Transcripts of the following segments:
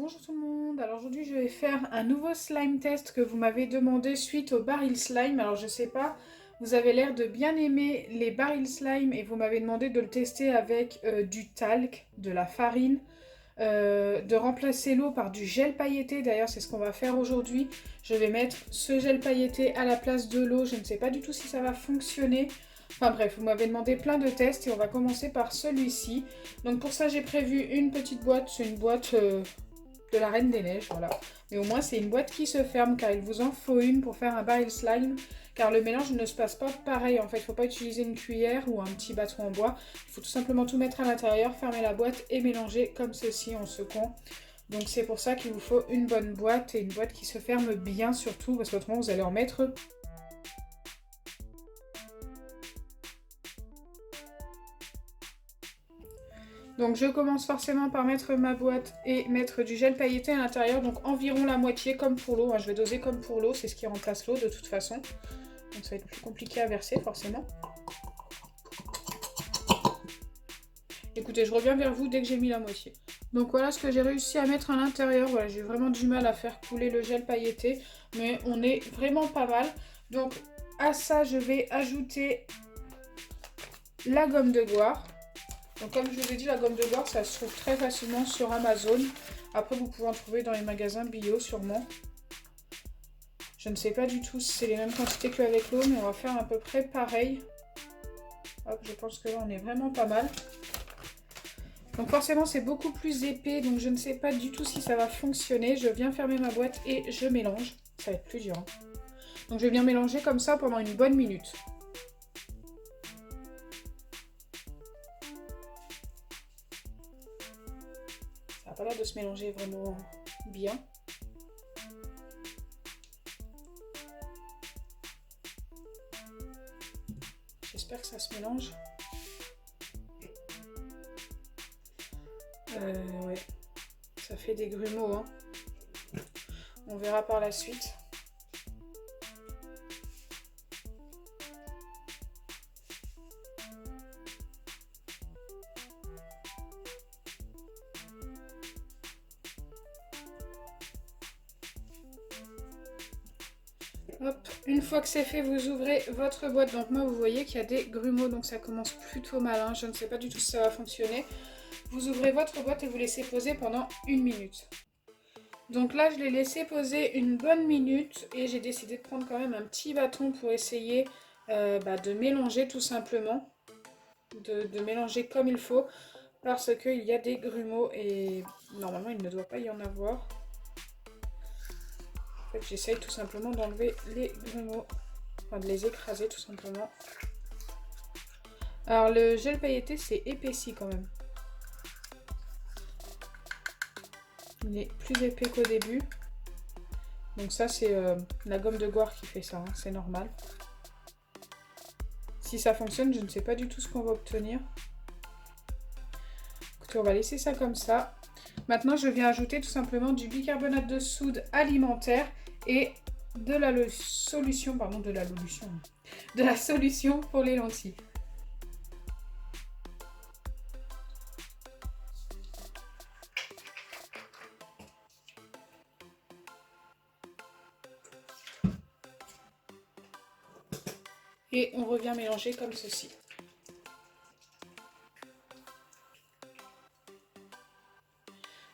Bonjour tout le monde, alors aujourd'hui je vais faire un nouveau slime test que vous m'avez demandé suite au baril slime. Alors je sais pas, vous avez l'air de bien aimer les barils slime et vous m'avez demandé de le tester avec du talc, de la farine, de remplacer l'eau par du gel pailleté. D'ailleurs c'est ce qu'on va faire aujourd'hui. Je vais mettre ce gel pailleté à la place de l'eau, je ne sais pas du tout si ça va fonctionner. Enfin bref, vous m'avez demandé plein de tests et on va commencer par celui-ci. Donc pour ça j'ai prévu une petite boîte, c'est une boîte de la Reine des Neiges, voilà. Mais au moins c'est une boîte qui se ferme car il vous en faut une pour faire un baril slime. Car le mélange ne se passe pas pareil, en fait il ne faut pas utiliser une cuillère ou un petit bâton en bois. Il faut tout simplement tout mettre à l'intérieur, fermer la boîte et mélanger comme ceci en secouant. Donc c'est pour ça qu'il vous faut une bonne boîte et une boîte qui se ferme bien surtout parce qu'autrement vous allez en mettre. Donc je commence forcément par mettre ma boîte et mettre du gel pailleté à l'intérieur, donc environ la moitié comme pour l'eau, je vais doser comme pour l'eau, c'est ce qui remplace l'eau de toute façon. Donc ça va être plus compliqué à verser forcément. Écoutez, je reviens vers vous dès que j'ai mis la moitié. Donc voilà ce que j'ai réussi à mettre à l'intérieur, voilà, j'ai vraiment du mal à faire couler le gel pailleté, mais on est vraiment pas mal. Donc à ça je vais ajouter la gomme de goire. Donc comme je vous ai dit, la gomme de goire, ça se trouve très facilement sur Amazon. Après, vous pouvez en trouver dans les magasins bio, sûrement. Je ne sais pas du tout si c'est les mêmes quantités qu'avec l'eau, mais on va faire à peu près pareil. Hop, je pense que là, on est vraiment pas mal. Donc forcément, c'est beaucoup plus épais, donc je ne sais pas du tout si ça va fonctionner. Je viens fermer ma boîte et je mélange. Ça va être plus dur, hein. Donc je vais bien mélanger comme ça pendant une bonne minute. Ça n'a pas l'air de se mélanger vraiment bien. J'espère que ça se mélange. Ouais, ça fait des grumeaux, hein. On verra par la suite. Hop, une fois que c'est fait, vous ouvrez votre boîte. Donc moi, vous voyez qu'il y a des grumeaux, donc ça commence plutôt mal, hein. Je ne sais pas du tout si ça va fonctionner. Vous ouvrez votre boîte et vous laissez poser pendant une minute. Donc là, je l'ai laissé poser une bonne minute et j'ai décidé de prendre quand même un petit bâton pour essayer de mélanger tout simplement. De mélanger comme il faut parce qu'il y a des grumeaux et normalement, il ne doit pas y en avoir. En fait, j'essaye tout simplement d'enlever les grumeaux, enfin de les écraser tout simplement. Alors le gel pailleté, c'est épaissi quand même. Il est plus épais qu'au début. Donc ça, c'est la gomme de goire qui fait ça, hein, c'est normal. Si ça fonctionne, je ne sais pas du tout ce qu'on va obtenir. Écoutez, on va laisser ça comme ça. Maintenant, je viens ajouter tout simplement du bicarbonate de soude alimentaire et de la solution, pardon, de la solution pour les lentilles. Et on revient mélanger comme ceci.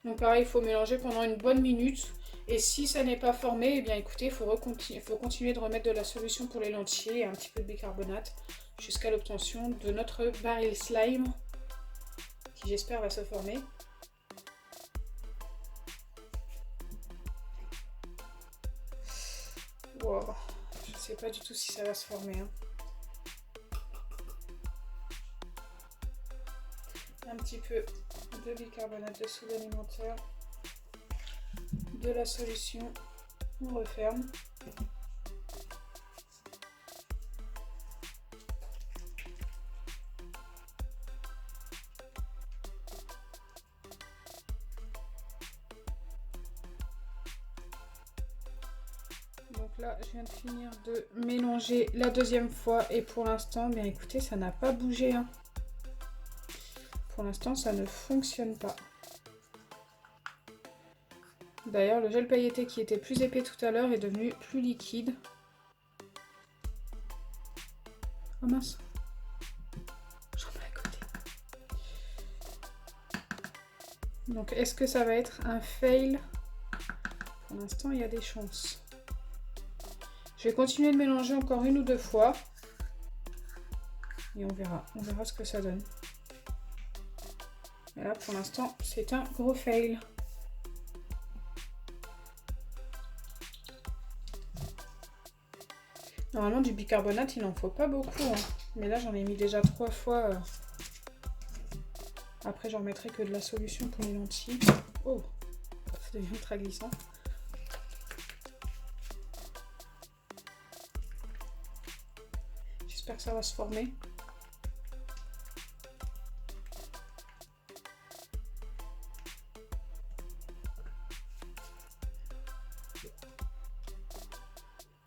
Donc pareil, il faut mélanger pendant une bonne minute. Et si ça n'est pas formé, eh bien écoutez, il faut continuer de remettre de la solution pour les lentilles et un petit peu de bicarbonate jusqu'à l'obtention de notre baril slime qui j'espère va se former. Wow. Je ne sais pas du tout si ça va se former, hein. Un petit peu de bicarbonate de soude alimentaire, de la solution, on referme. Donc là, je viens de finir de mélanger la deuxième fois et pour l'instant, bien écoutez, ça n'a pas bougé, hein. Pour l'instant, ça ne fonctionne pas. D'ailleurs, le gel pailleté qui était plus épais tout à l'heure est devenu plus liquide. Oh mince. J'en mets à côté. Donc, est-ce que ça va être un fail? Pour l'instant, il y a des chances. Je vais continuer de mélanger encore une ou deux fois. Et on verra ce que ça donne. Et là, pour l'instant, c'est un gros fail. Normalement, du bicarbonate, il n'en faut pas beaucoup. Hein. Mais là, j'en ai mis déjà 3 fois. Après, j'en remettrai que de la solution pour les lentilles. Oh, ça devient très glissant. J'espère que ça va se former.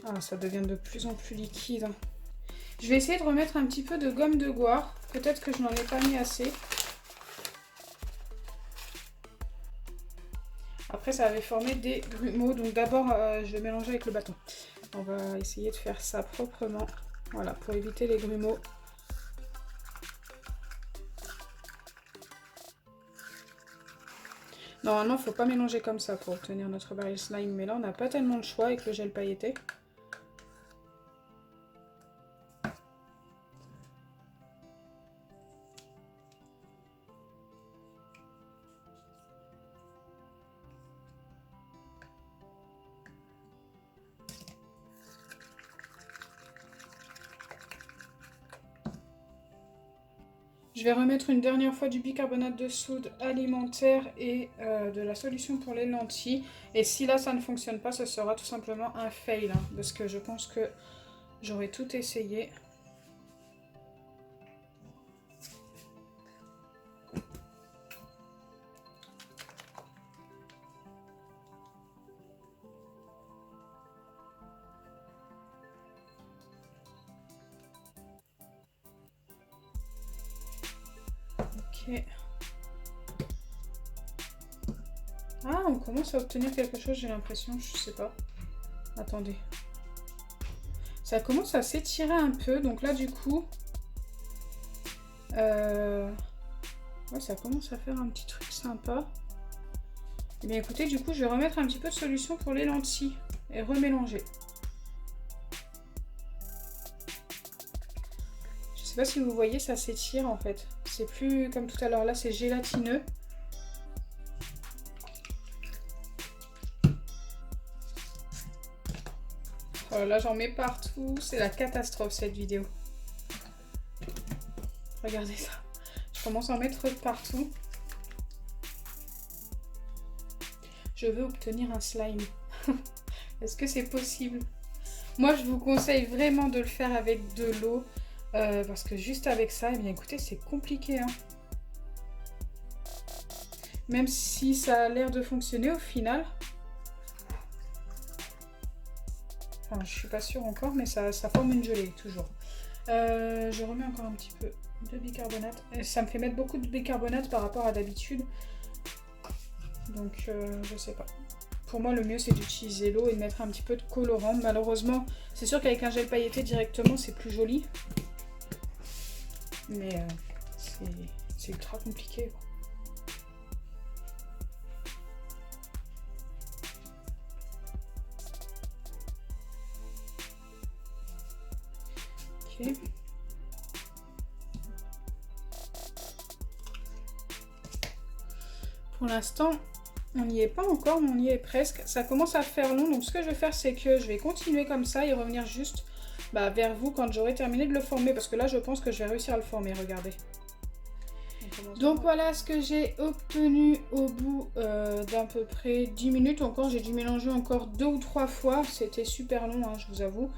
Ah, ça devient de plus en plus liquide. Je vais essayer de remettre un petit peu de gomme de goire. Peut-être que je n'en ai pas mis assez. Après, ça avait formé des grumeaux. Donc d'abord, je vais mélanger avec le bâton. On va essayer de faire ça proprement. Voilà, pour éviter les grumeaux. Normalement, il ne faut pas mélanger comme ça pour obtenir notre baril slime. Mais là, on n'a pas tellement de choix avec le gel pailleté. Je vais remettre une dernière fois du bicarbonate de soude alimentaire et de la solution pour les lentilles. Et si là ça ne fonctionne pas, ce sera tout simplement un fail. Hein, parce que je pense que j'aurais tout essayé. Ok. Ah, on commence à obtenir quelque chose, j'ai l'impression, je sais pas. Attendez. Ça commence à s'étirer un peu, donc là du coup... Ouais, ça commence à faire un petit truc sympa. Et bien écoutez, du coup, je vais remettre un petit peu de solution pour les lentilles et remélanger. Je sais pas si vous voyez, ça s'étire en fait. C'est plus comme tout à l'heure, là c'est gélatineux. Oh là, j'en mets partout. C'est la catastrophe cette vidéo. Regardez ça. Je commence à en mettre partout. Je veux obtenir un slime. Est-ce que c'est possible? Moi, je vous conseille vraiment de le faire avec de l'eau. Parce que juste avec ça, eh bien écoutez, c'est compliqué. Hein. Même si ça a l'air de fonctionner au final. Enfin, je suis pas sûre encore, mais ça forme une gelée, toujours. Je remets encore un petit peu de bicarbonate. Ça me fait mettre beaucoup de bicarbonate par rapport à d'habitude. Donc, je sais pas. Pour moi, le mieux, c'est d'utiliser l'eau et de mettre un petit peu de colorant. Malheureusement, c'est sûr qu'avec un gel pailleté directement, c'est plus joli. Mais c'est ultra compliqué. Quoi. Ok. Pour l'instant, on n'y est pas encore, mais on y est presque. Ça commence à faire long, donc ce que je vais faire, c'est que je vais continuer comme ça et revenir juste vers vous quand j'aurai terminé de le former, parce que là, je pense que je vais réussir à le former, regardez. Donc voilà ce que j'ai obtenu au bout d'à peu près 10 minutes. Encore, j'ai dû mélanger encore 2 ou 3 fois. C'était super long, hein, je vous avoue.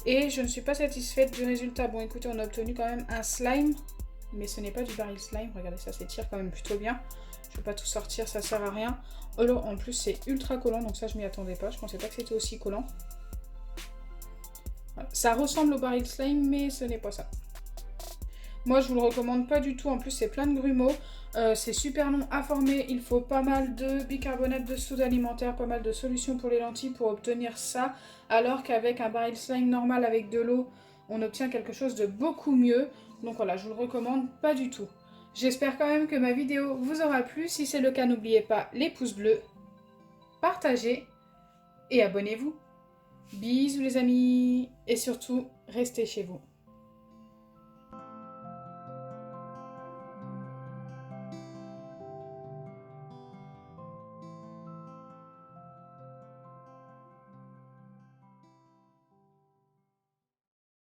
Et je ne suis pas satisfaite du résultat. Bon, écoutez, on a obtenu quand même un slime. Mais ce n'est pas du baril slime. Regardez, ça s'étire quand même plutôt bien. Je ne vais pas tout sortir, ça sert à rien. Alors, en plus, c'est ultra collant. Donc ça, je m'y attendais pas. Je pensais pas que c'était aussi collant. Voilà. Ça ressemble au baril slime, mais ce n'est pas ça. Moi, je vous le recommande pas du tout. En plus, c'est plein de grumeaux. C'est super long à former. Il faut pas mal de bicarbonate de soude alimentaire, pas mal de solutions pour les lentilles pour obtenir ça. Alors qu'avec un baril slime normal avec de l'eau, on obtient quelque chose de beaucoup mieux. Donc voilà, je vous le recommande pas du tout. J'espère quand même que ma vidéo vous aura plu. Si c'est le cas, n'oubliez pas les pouces bleus, partagez et abonnez-vous. Bisous les amis et surtout, restez chez vous.